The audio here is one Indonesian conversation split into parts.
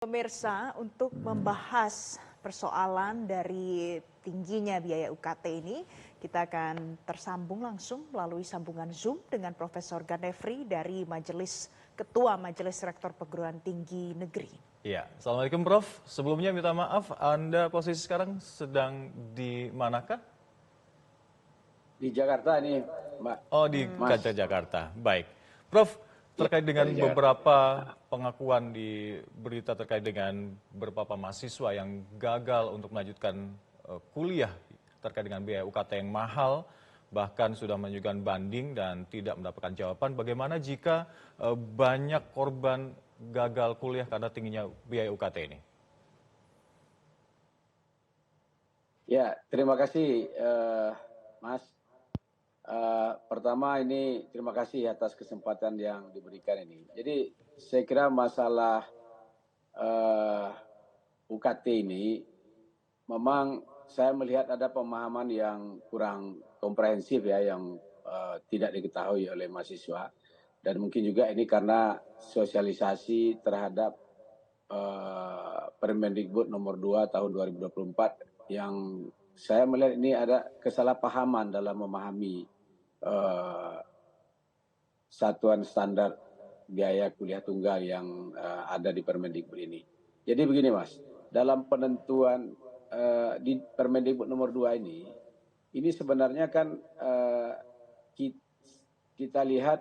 Pemirsa, untuk membahas persoalan dari tingginya biaya UKT ini, kita akan tersambung langsung melalui sambungan Zoom dengan Profesor Ganefri dari Ketua Majelis Rektor Perguruan Tinggi Negeri. Ya, Assalamualaikum Prof. Sebelumnya minta maaf, Anda posisi sekarang sedang di manakah? Di Jakarta nih, Mbak. Oh, di kaca Jakarta. Baik. Prof, terkait dengan beberapa pengakuan di berita terkait dengan beberapa mahasiswa yang gagal untuk melanjutkan kuliah terkait dengan biaya UKT yang mahal, bahkan sudah mengajukan banding dan tidak mendapatkan jawaban. Bagaimana jika banyak korban gagal kuliah karena tingginya biaya UKT ini? Ya, terima kasih Mas. Pertama ini terima kasih atas kesempatan yang diberikan ini. Jadi saya kira masalah UKT ini memang saya melihat ada pemahaman yang kurang komprehensif ya, yang tidak diketahui oleh mahasiswa. Dan mungkin juga ini karena sosialisasi terhadap Permendikbud nomor 2 tahun 2024 yang saya melihat ini ada kesalahpahaman dalam memahami satuan standar biaya kuliah tunggal yang ada di Permendikbud ini. Jadi begini Mas, dalam penentuan di Permendikbud nomor 2 ini sebenarnya kan kita lihat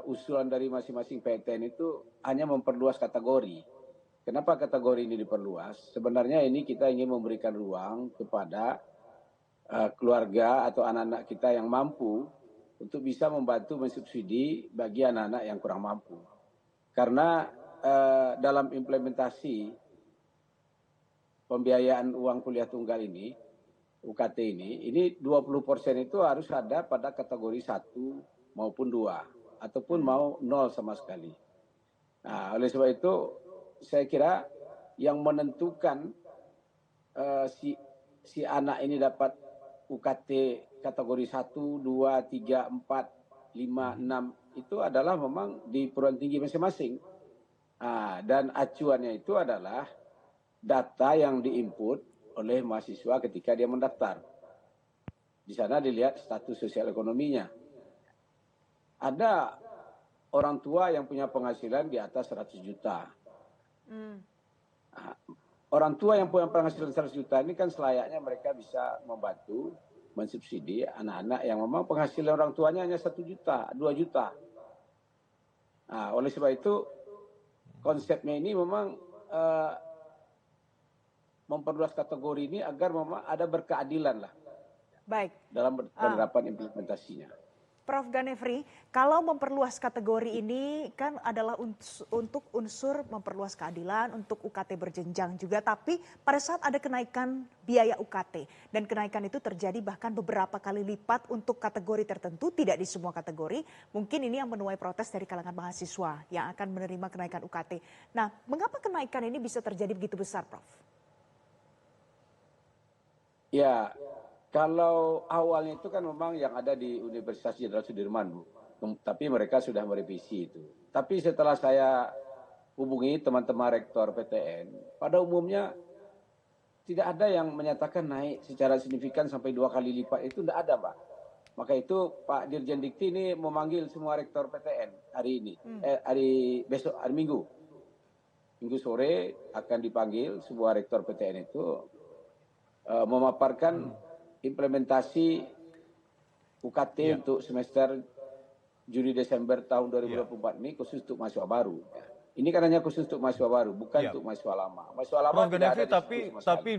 usulan dari masing-masing PTN itu hanya memperluas kategori. Kenapa kategori ini diperluas? Sebenarnya ini kita ingin memberikan ruang kepada keluarga atau anak-anak kita yang mampu untuk bisa membantu mensubsidi bagi anak-anak yang kurang mampu. Karena dalam implementasi pembiayaan uang kuliah tunggal ini, UKT ini 20% itu harus ada pada kategori 1 maupun 2, ataupun mau 0 sama sekali. Nah, oleh sebab itu saya kira yang menentukan si anak ini dapat UKT kategori 1, 2, 3, 4, 5, 6 itu adalah memang di perguruan tinggi masing-masing. Dan acuannya itu adalah data yang diinput oleh mahasiswa ketika dia mendaftar. Di sana dilihat status sosial ekonominya. Ada orang tua yang punya penghasilan di atas 100 juta. Orang tua yang punya penghasilan 100 juta ini kan selayaknya mereka bisa membantu mensubsidi anak-anak yang memang penghasilan orang tuanya hanya 1 juta, 2 juta. Oleh sebab itu konsepnya ini memang memperluas kategori ini agar memang ada berkeadilan lah. Baik. Dalam penerapan implementasinya. Prof. Ganefri, kalau memperluas kategori ini kan adalah untuk unsur memperluas keadilan, untuk UKT berjenjang juga, tapi pada saat ada kenaikan biaya UKT, dan kenaikan itu terjadi bahkan beberapa kali lipat untuk kategori tertentu, tidak di semua kategori, mungkin ini yang menuai protes dari kalangan mahasiswa yang akan menerima kenaikan UKT. Nah, mengapa kenaikan ini bisa terjadi begitu besar, Prof? Ya, kalau awalnya itu kan memang yang ada di Universitas Jenderal Sudirman, Bu. Tapi mereka sudah merevisi itu. Tapi setelah saya hubungi teman-teman rektor PTN, pada umumnya tidak ada yang menyatakan naik secara signifikan sampai 2 kali lipat. Itu tidak ada, Pak. Maka itu Pak Dirjen Dikti ini memanggil semua rektor PTN hari ini, hari Minggu. Minggu sore akan dipanggil semua rektor PTN itu memaparkan implementasi UKT untuk semester Juli Desember tahun 2024 ini khusus untuk mahasiswa baru. Ini kan hanya khusus untuk mahasiswa baru, bukan untuk mahasiswa lama. Mahasiswa lama Prof. tidak ada tapi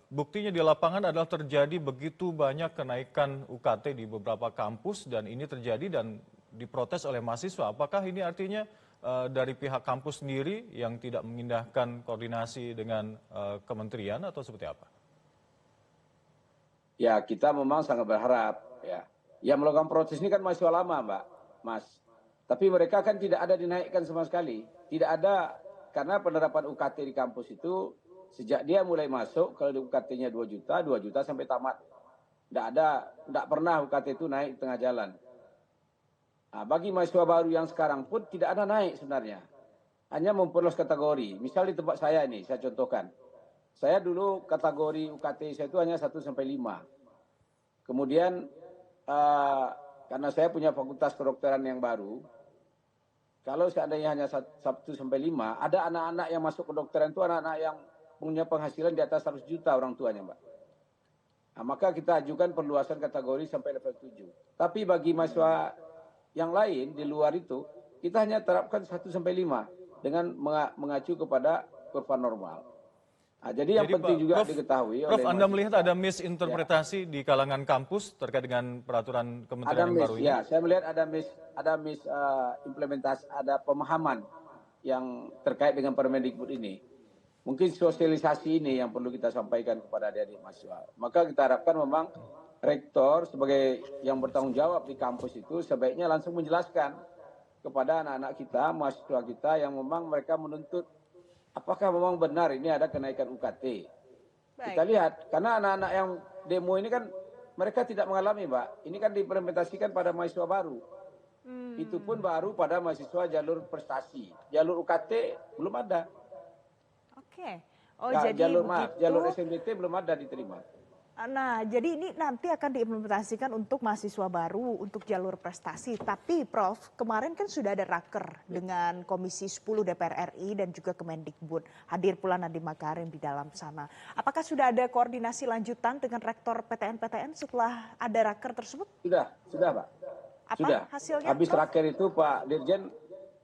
buktinya di lapangan adalah terjadi begitu banyak kenaikan UKT di beberapa kampus dan ini terjadi dan diprotes oleh mahasiswa. Apakah ini artinya dari pihak kampus sendiri yang tidak mengindahkan koordinasi dengan kementerian atau seperti apa? Ya, kita memang sangat berharap ya. Yang melakukan protes ini kan mahasiswa lama, Mbak, Mas. Tapi mereka kan tidak ada dinaikkan sama sekali. Tidak ada, karena penerapan UKT di kampus itu sejak dia mulai masuk, kalau UKT-nya 2 juta sampai tamat. Tidak pernah UKT itu naik tengah jalan. Bagi mahasiswa baru yang sekarang pun tidak ada naik sebenarnya. hanya memperluas kategori. Misal di tempat saya ini, saya contohkan. Saya dulu kategori UKT saya itu hanya 1 sampai 5. Kemudian karena saya punya fakultas kedokteran yang baru, kalau seandainya hanya 1 sampai 5, ada anak-anak yang masuk kedokteran itu anak-anak yang punya penghasilan di atas 100 juta orang tuanya, Mbak. Nah, maka kita ajukan perluasan kategori sampai level 7. Tapi bagi mahasiswa yang lain di luar itu, kita hanya terapkan 1 sampai 5 dengan mengacu kepada kurva normal. Nah, jadi yang penting juga diketahui Prof, oleh Anda melihat ada ya, misinterpretasi di kalangan kampus terkait dengan peraturan kementerian yang baru ini? ya, saya melihat ada implementasi, ada pemahaman yang terkait dengan Permendikbud ini. Mungkin sosialisasi ini yang perlu kita sampaikan kepada adik-adik mahasiswa. Maka kita harapkan memang rektor sebagai yang bertanggung jawab di kampus itu sebaiknya langsung menjelaskan kepada anak-anak kita, mahasiswa kita yang memang mereka menuntut apakah memang benar ini ada kenaikan UKT. Kita lihat, karena anak-anak yang demo ini kan mereka tidak mengalami, Mbak. Ini kan diimplementasikan pada mahasiswa baru. Itu pun baru pada mahasiswa jalur prestasi. Jalur UKT belum ada. Oke. Oh, Nah, jadi jalur SMDT belum ada diterima. Nah, jadi ini nanti akan diimplementasikan untuk mahasiswa baru, untuk jalur prestasi. Tapi Prof, kemarin kan sudah ada raker dengan Komisi 10 DPR RI dan juga Kemendikbud. Hadir pula Nadiem Makarim di dalam sana. Apakah sudah ada koordinasi lanjutan dengan rektor PTN-PTN setelah ada raker tersebut? Sudah Pak. Apa sudah. hasilnya, Habis Prof? raker itu Pak Dirjen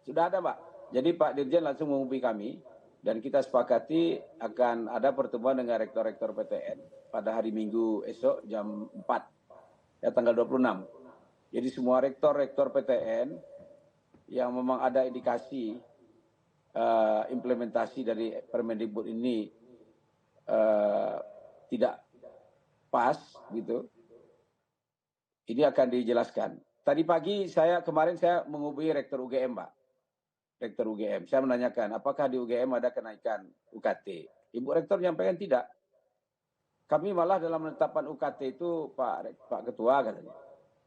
sudah ada, Pak. Jadi Pak Dirjen langsung menghubungi kami. Dan kita sepakati akan ada pertemuan dengan rektor-rektor PTN pada hari Minggu esok jam 4, ya tanggal 26. Jadi semua rektor-rektor PTN yang memang ada indikasi implementasi dari Permendikbud ini tidak pas gitu, ini akan dijelaskan. Tadi pagi kemarin saya menghubungi rektor UGM, Pak. Rektor UGM. Saya menanyakan, apakah di UGM ada kenaikan UKT? Ibu Rektor menyampaikan tidak. Kami malah dalam menetapkan UKT itu, Pak Ketua katanya,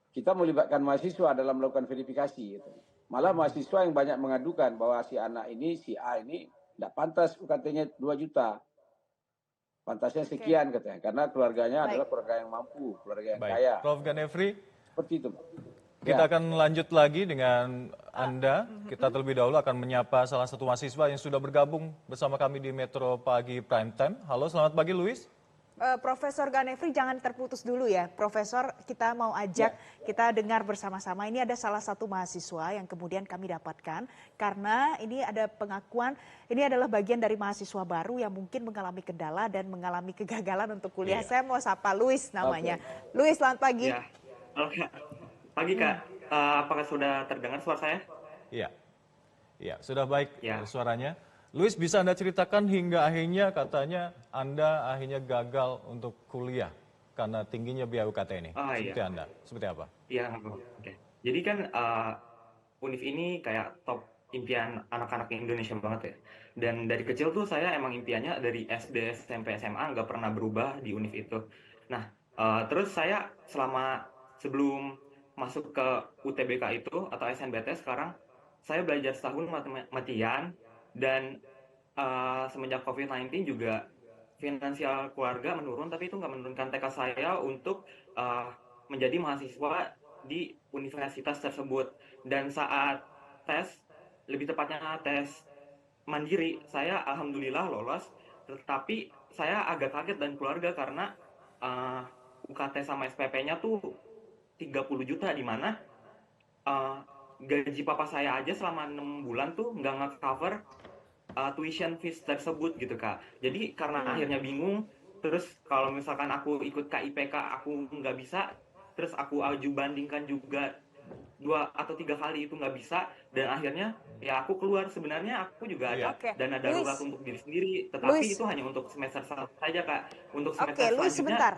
kita melibatkan mahasiswa dalam melakukan verifikasi. Gitu. Malah mahasiswa yang banyak mengadukan bahwa si anak ini, si A ini, tidak pantas UKT-nya 2 juta. Pantasnya sekian katanya, karena keluarganya adalah keluarga yang mampu, keluarga yang kaya. Prof. Ganefri, seperti itu, Pak. Kita akan lanjut lagi dengan Anda. Kita terlebih dahulu akan menyapa salah satu mahasiswa yang sudah bergabung bersama kami di Metro Pagi Prime Time. Halo, selamat pagi Luis. Profesor Ganefri, jangan terputus dulu ya. Profesor, kita mau ajak kita dengar bersama-sama. Ini ada salah satu mahasiswa yang kemudian kami dapatkan. Karena ini ada pengakuan, ini adalah bagian dari mahasiswa baru yang mungkin mengalami kendala dan mengalami kegagalan untuk kuliah. Saya mau sapa Luis namanya. Luis, selamat pagi. Ya. Halo, pagi Kak, apakah sudah terdengar suara saya? Iya, sudah baik suaranya. Luis, bisa Anda ceritakan hingga akhirnya katanya Anda akhirnya gagal untuk kuliah karena tingginya biaya UKT ini. Seperti Anda, seperti apa? Iya, oke. Jadi kan UNIF ini kayak top impian anak-anak Indonesia banget ya. Dan dari kecil tuh saya emang impiannya dari SD, SMP, SMA nggak pernah berubah di UNIF itu. Nah, terus saya sebelum masuk ke UTBK itu atau SNBT sekarang, saya belajar setahun mati-matian dan semenjak COVID-19 juga finansial keluarga menurun, tapi itu nggak menurunkan tekad saya untuk menjadi mahasiswa di universitas tersebut. Dan saat tes, lebih tepatnya tes mandiri, saya alhamdulillah lolos, tetapi saya agak kaget dan keluarga karena UKT sama SPP-nya tuh 30 juta, di mana gaji papa saya aja selama 6 bulan tuh nggak nge-cover tuition fees tersebut gitu Kak. Jadi karena akhirnya bingung, terus kalau misalkan aku ikut KIPK aku nggak bisa, terus aku aju bandingkan juga 2 atau 3 kali itu nggak bisa, dan akhirnya ya aku keluar. Sebenarnya aku juga ada dana darurat untuk diri sendiri, tetapi itu hanya untuk semester 1 saja Kak. Untuk semester Luis, sebentar.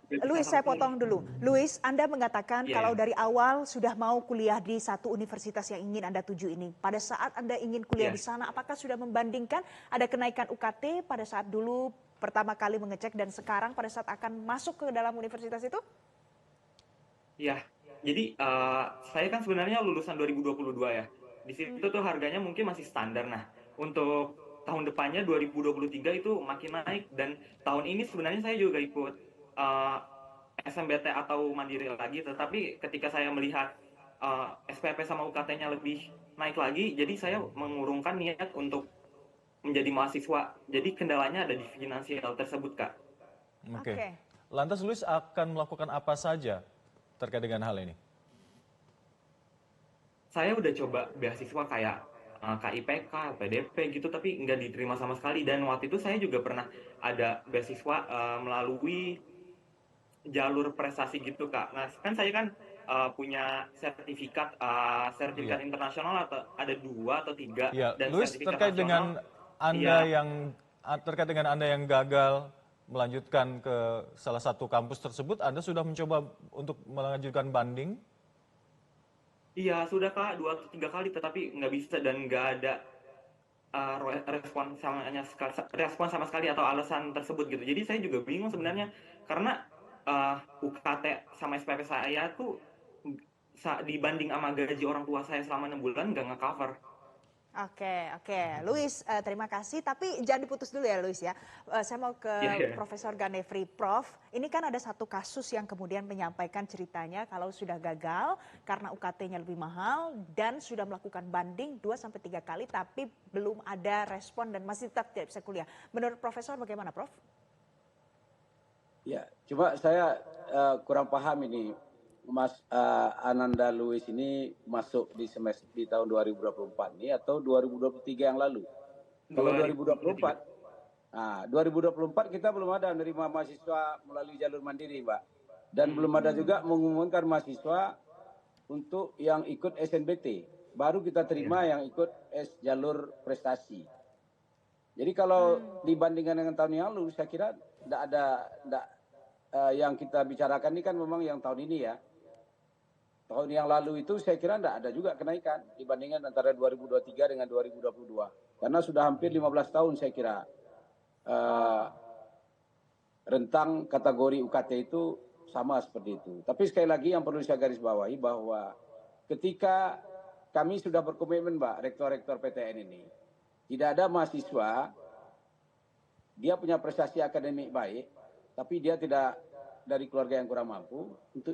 Luis, saya potong dulu. Luis, Anda mengatakan kalau dari awal sudah mau kuliah di satu universitas yang ingin Anda tuju ini. Pada saat Anda ingin kuliah di sana, apakah sudah membandingkan ada kenaikan UKT pada saat dulu pertama kali mengecek dan sekarang pada saat akan masuk ke dalam universitas itu? Iya, jadi saya kan sebenarnya lulusan 2022 ya. Di situ tuh harganya mungkin masih standar. Nah, untuk tahun depannya 2023 itu makin naik, dan tahun ini sebenarnya saya juga ikut SMBT atau mandiri lagi, tetapi ketika saya melihat SPP sama UKT-nya lebih naik lagi, jadi saya mengurungkan niat untuk menjadi mahasiswa. Jadi kendalanya ada di finansial tersebut, Kak. Oke. Oke. Lantas Luis akan melakukan apa saja terkait dengan hal ini? Saya udah coba beasiswa kayak KIPK, PDP gitu, tapi nggak diterima sama sekali. Dan waktu itu saya juga pernah ada beasiswa melalui jalur prestasi gitu, Kak. Nah, kan saya kan punya sertifikat Iya. internasional, atau ada 2 atau 3, Ya, dan Luis, sertifikat nasional. Iya, Terkait dengan Anda yang gagal melanjutkan ke salah satu kampus tersebut, Anda sudah mencoba untuk melanjutkan banding? iya sudah, Kak, 2 atau 3 kali, tetapi nggak bisa dan nggak ada respon sama sekali atau alasan tersebut gitu. Jadi saya juga bingung sebenarnya, karena UKT sama SPP saya tuh dibanding sama gaji orang tua saya selama 6 bulan nggak nge-cover. Oke, oke. Luis, terima kasih. Tapi jangan diputus dulu ya, Luis ya. Saya mau ke Iya, iya. Profesor Ganefri. Prof, ini kan ada satu kasus yang kemudian menyampaikan ceritanya kalau sudah gagal karena UKT-nya lebih mahal dan sudah melakukan banding 2-3 kali tapi belum ada respon dan masih tetap tidak bisa kuliah. Menurut Profesor bagaimana, Prof? Ya, cuma saya kurang paham ini, Mas Ananda Luis ini masuk di semester di tahun 2024 ini atau 2023 yang lalu. Kalau 2024, 2023. nah 2024 kita belum ada menerima mahasiswa melalui jalur mandiri, Mbak. Dan belum ada juga mengumumkan mahasiswa untuk yang ikut SNBT. Baru kita terima yang ikut jalur prestasi. Jadi kalau dibandingkan dengan tahun yang lalu, saya kira yang kita bicarakan ini kan memang yang tahun ini ya. Tahun yang lalu itu saya kira tidak ada juga kenaikan dibandingkan antara 2023 dengan 2022. Karena sudah hampir 15 tahun saya kira rentang kategori UKT itu sama seperti itu. Tapi sekali lagi yang perlu saya garis bawahi bahwa ketika kami sudah berkomitmen, Mbak, rektor-rektor PTN ini, tidak ada mahasiswa, dia punya prestasi akademik baik, tapi dia tidak dari keluarga yang kurang mampu, untuk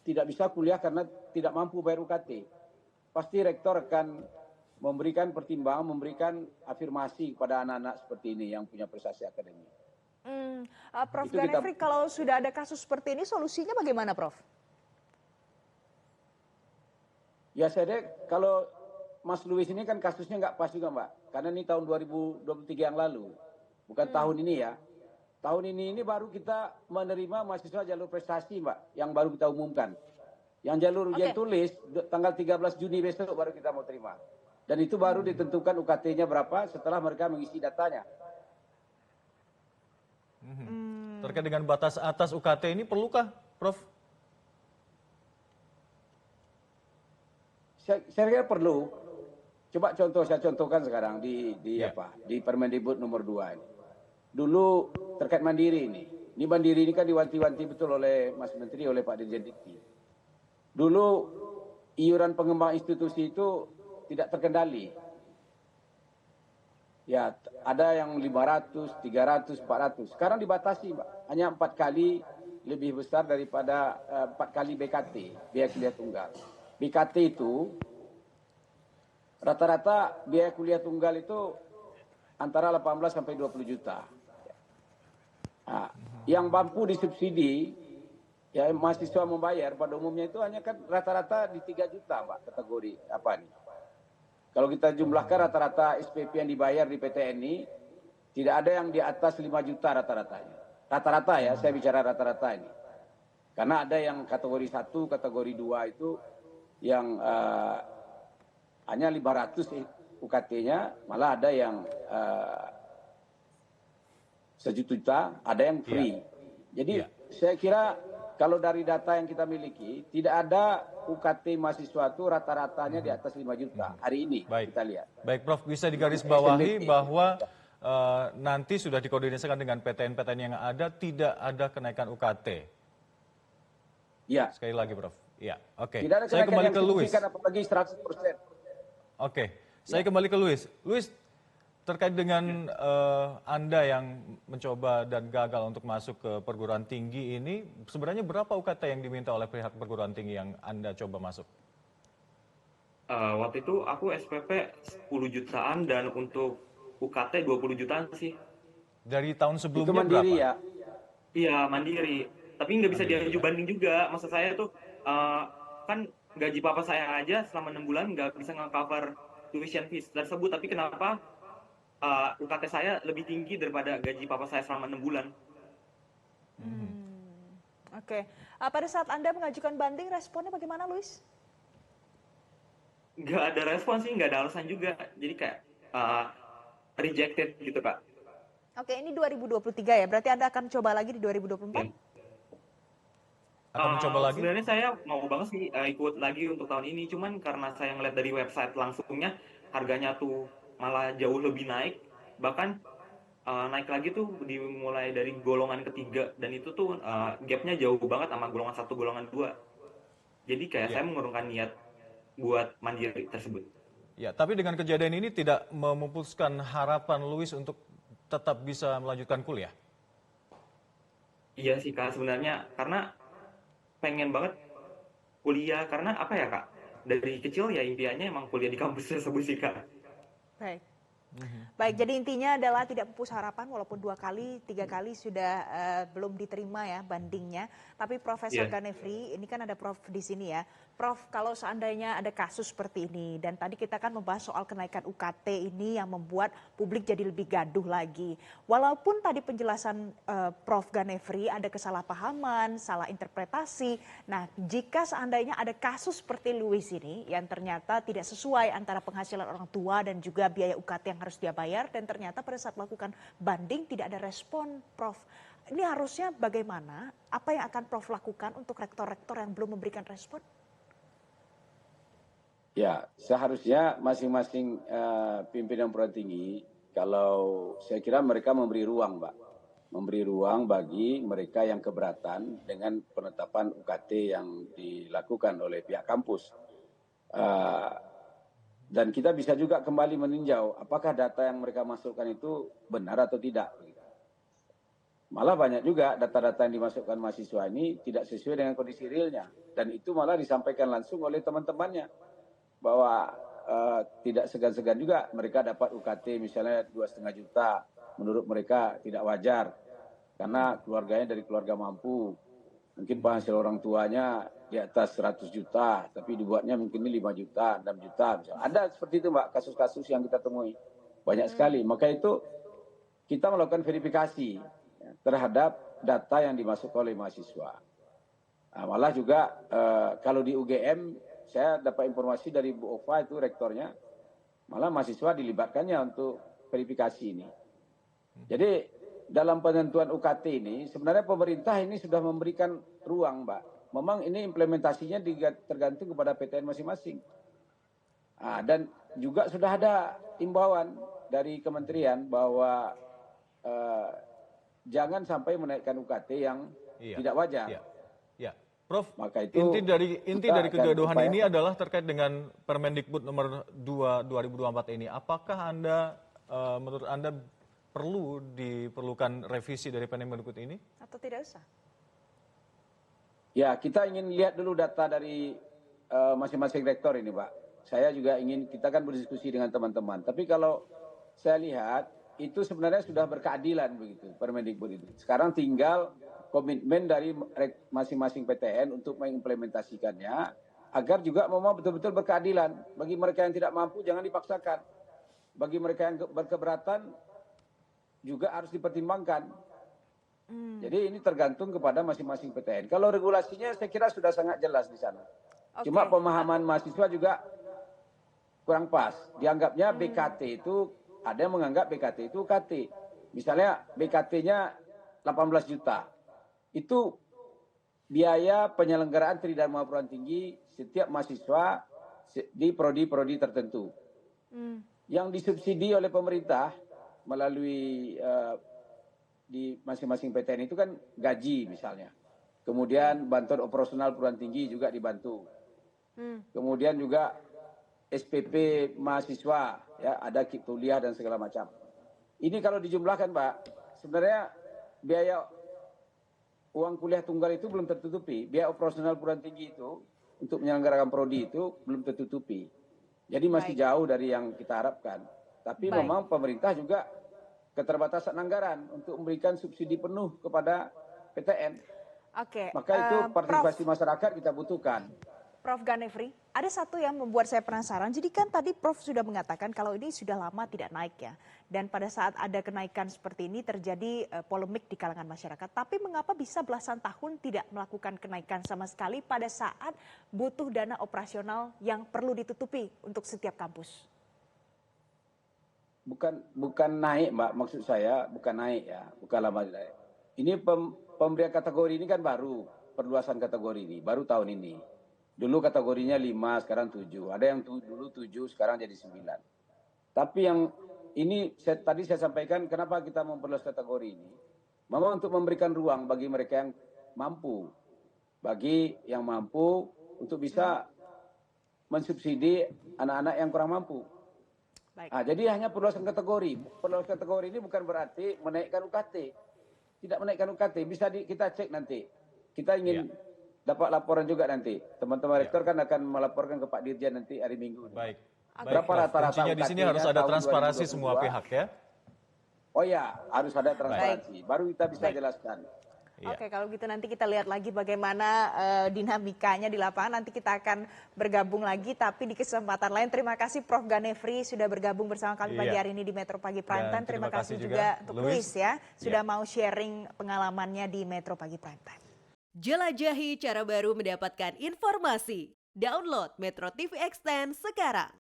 tidak bisa kuliah karena tidak mampu bayar UKT. Pasti rektor akan memberikan pertimbangan, memberikan afirmasi kepada anak-anak seperti ini yang punya prestasi akademik. Prof Ganefri, kalau sudah ada kasus seperti ini, solusinya bagaimana, Prof? Ya, saya kalau Mas Luis ini kan kasusnya nggak pas juga, Mbak. Karena ini tahun 2023 yang lalu, bukan tahun ini ya. Tahun ini baru kita menerima mahasiswa jalur prestasi, Mbak, yang baru kita umumkan. Yang jalur ujian tulis tanggal 13 Juni besok baru kita mau terima. Dan itu baru ditentukan UKT-nya berapa setelah mereka mengisi datanya. Terkait dengan batas atas UKT ini perlukah, Prof? Saya kira perlu. Coba saya contohkan sekarang di Permendikbud nomor 2 ini. Dulu terkait mandiri ini. Ini mandiri ini kan diwanti-wanti betul oleh Mas Menteri, oleh Pak Dirjen Dikti. Dulu iuran pengembang institusi itu tidak terkendali. Ya, ada yang 500, 300, 400. Sekarang dibatasi, Mbak. Hanya 4 kali lebih besar daripada 4 kali BKT, biaya kuliah tunggal. BKT itu rata-rata biaya kuliah tunggal itu antara 18 sampai 20 juta. Nah, yang mampu disubsidi, ya mahasiswa membayar pada umumnya itu hanya kan rata-rata di 3 juta, Mbak, kategori apa nih. Kalau kita jumlahkan rata-rata SPP yang dibayar di PTN ini, tidak ada yang di atas 5 juta rata-ratanya. Rata-rata ya, saya bicara rata-rata ini. Karena ada yang kategori 1, kategori 2 itu yang hanya 500 UKT-nya, malah ada yang 1 juta, ada yang free. Jadi saya kira kalau dari data yang kita miliki, tidak ada UKT mahasiswa itu rata-ratanya di atas 5 juta hari ini. Kita lihat. Baik, Prof, bisa digarisbawahi bahwa nanti sudah dikoordinasikan dengan PTN-PTN yang ada, tidak ada kenaikan UKT. Ya. Sekali lagi, Prof. Ya, oke. Tidak ada saya kembali yang ke Luis. Apalagi 100%. Oke, saya kembali ke Luis. Luis, terkait dengan Anda yang mencoba dan gagal untuk masuk ke perguruan tinggi ini, sebenarnya berapa UKT yang diminta oleh pihak perguruan tinggi yang Anda coba masuk? Waktu itu aku SPP 10 jutaan dan untuk UKT 20 jutaan sih. Dari tahun Itu sebelumnya mandiri berapa? ya. Iya, mandiri. Tapi nggak bisa Mandiri diaju juga. banding juga. Maksud saya tuh, kan gaji papa saya aja selama 6 bulan nggak bisa nge-cover tuition fees tersebut. Tapi kenapa UKT saya lebih tinggi daripada gaji papa saya selama 6 bulan? Oke. Pada saat Anda mengajukan banding, responnya bagaimana, Luis? Nggak ada respon sih, nggak ada alasan juga. Jadi kayak rejected gitu, Kak. Oke, ini 2023 ya, berarti Anda akan coba lagi di 2024? Iya. Akan mencoba lagi? Sebenarnya saya mau banget sih ikut lagi untuk tahun ini, cuman karena saya ngeliat dari website langsungnya harganya tuh malah jauh lebih naik, bahkan naik lagi tuh dimulai dari golongan ketiga dan itu tuh gapnya jauh banget sama golongan 1, golongan 2. Jadi kayak Ya. saya mengurungkan niat buat mandiri tersebut. Ya, tapi dengan kejadian ini tidak memupuskan harapan Luis untuk tetap bisa melanjutkan kuliah. Iya sih Kak, sebenarnya karena pengen banget kuliah, karena apa ya Kak, dari kecil ya impiannya emang kuliah di kampus tersebut sih Kak. Baik. Baik, jadi intinya adalah tidak pupus harapan walaupun 2 kali, 3 kali sudah belum diterima ya bandingnya. Tapi Profesor Iya. Ganefri, ini kan ada Prof di sini ya. Prof, kalau seandainya ada kasus seperti ini, dan tadi kita kan membahas soal kenaikan UKT ini yang membuat publik jadi lebih gaduh lagi. Walaupun tadi penjelasan Prof Ganefri ada kesalahpahaman, salah interpretasi. Nah, jika seandainya ada kasus seperti Luis ini yang ternyata tidak sesuai antara penghasilan orang tua dan juga biaya UKT yang harus dia bayar, dan ternyata pada saat melakukan banding tidak ada respon, Prof. Ini harusnya bagaimana? Apa yang akan Prof lakukan untuk rektor-rektor yang belum memberikan respon? Ya, seharusnya masing-masing pimpinan perguruan tinggi, kalau saya kira mereka memberi ruang, Mbak. Memberi ruang bagi mereka yang keberatan dengan penetapan UKT yang dilakukan oleh pihak kampus. Dan kita bisa juga kembali meninjau apakah data yang mereka masukkan itu benar atau tidak. Malah banyak juga data-data yang dimasukkan mahasiswa ini tidak sesuai dengan kondisi realnya. Dan itu malah disampaikan langsung oleh teman-temannya. Bahwa tidak segan-segan juga mereka dapat UKT misalnya 2,5 juta. Menurut mereka tidak wajar. Karena keluarganya dari keluarga mampu. Mungkin penghasilan orang tuanya di atas 100 juta. Tapi dibuatnya mungkin 5 juta, 6 juta. Misalnya. Ada seperti itu Mbak, kasus-kasus yang kita temui. Banyak sekali. Maka itu kita melakukan verifikasi terhadap data yang dimasukkan oleh mahasiswa. Nah, malah juga kalau di UGM saya dapat informasi dari Bu Ova itu rektornya, malah mahasiswa dilibatkannya untuk verifikasi ini. Jadi dalam penentuan UKT ini sebenarnya pemerintah ini sudah memberikan ruang, Mbak. Memang ini implementasinya tergantung kepada PTN masing-masing. Nah, dan juga sudah ada imbauan dari kementerian bahwa jangan sampai menaikkan UKT yang tidak wajar. Iya. Ya. Prof, Maka itu inti dari kegaduhan ini adalah terkait dengan Permendikbud nomor 2 2024 ini. Apakah menurut Anda diperlukan revisi dari Permendikbud ini? Atau tidak usah? Ya, kita ingin lihat dulu data dari masing-masing rektor ini, Pak. Saya juga kita kan berdiskusi dengan teman-teman. Tapi kalau saya lihat, itu sebenarnya sudah berkeadilan begitu, Permendikbud itu. Sekarang tinggal komitmen dari masing-masing PTN untuk mengimplementasikannya agar juga memang betul-betul berkeadilan. Bagi mereka yang tidak mampu jangan dipaksakan. Bagi mereka yang berkeberatan juga harus dipertimbangkan. Jadi ini tergantung kepada masing-masing PTN. Kalau regulasinya saya kira sudah sangat jelas di sana. Cuma pemahaman mahasiswa juga kurang pas. Dianggapnya BKT itu, ada yang menganggap BKT itu UKT. Misalnya BKT-nya 18 juta. Itu biaya penyelenggaraan Tridharma Perguruan Tinggi setiap mahasiswa di prodi-prodi tertentu. Yang disubsidi oleh pemerintah melalui di masing-masing PTN itu kan gaji misalnya. Kemudian bantuan operasional perguruan tinggi juga dibantu. Kemudian juga SPP mahasiswa, ya ada kuliah dan segala macam. Ini kalau dijumlahkan, Pak, sebenarnya biaya uang kuliah tunggal itu belum tertutupi. Biaya operasional perguruan tinggi itu untuk menyelenggarakan prodi itu belum tertutupi. Jadi masih Baik. jauh dari yang kita harapkan. Tapi Baik. memang pemerintah juga keterbatasan anggaran untuk memberikan subsidi penuh kepada PTN. Oke, Maka itu partisipasi Prof. masyarakat kita butuhkan. Prof. Ganefri, ada satu yang membuat saya penasaran. Jadi kan tadi Prof sudah mengatakan kalau ini sudah lama tidak naik ya. Dan pada saat ada kenaikan seperti ini terjadi polemik di kalangan masyarakat. Tapi mengapa bisa belasan tahun tidak melakukan kenaikan sama sekali pada saat butuh dana operasional yang perlu ditutupi untuk setiap kampus? Bukan naik, Mbak, maksud saya bukan naik ya, bukan lama naik. Ini pemberian kategori ini kan baru, perluasan kategori ini baru tahun ini. Dulu kategorinya 5, sekarang 7. Ada yang dulu 7, sekarang jadi 9. Tapi yang ini tadi saya sampaikan kenapa kita memperluas kategori ini. Memang untuk memberikan ruang bagi mereka yang mampu. Bagi yang mampu untuk bisa mensubsidi anak-anak yang kurang mampu. Baik. Nah, jadi hanya perluasan kategori. Perluasan kategori ini bukan berarti menaikkan UKT. Tidak menaikkan UKT, bisa kita cek nanti. Kita ingin dapat laporan juga nanti. Teman-teman rektor kan akan melaporkan ke Pak Dirjen nanti hari Minggu. Baik. Berapa Prof. rata-rata Kuncinya di sini UKT-nya harus ada tahun transparansi 2022? semua pihak ya. Oh ya, harus ada transparansi. Baru kita bisa Baik. jelaskan. Iya. Oke, kalau gitu nanti kita lihat lagi bagaimana dinamikanya di lapangan. Nanti kita akan bergabung lagi, tapi di kesempatan lain. Terima kasih Prof. Ganefri sudah bergabung bersama kami pagi hari ini di Metro Pagi Prime Dan Time. Terima terima kasih kasih juga juga, untuk Louis. Louis ya, sudah mau sharing pengalamannya di Metro Pagi Prime Time. Jelajahi cara baru mendapatkan informasi. Download Metro TV Extend sekarang.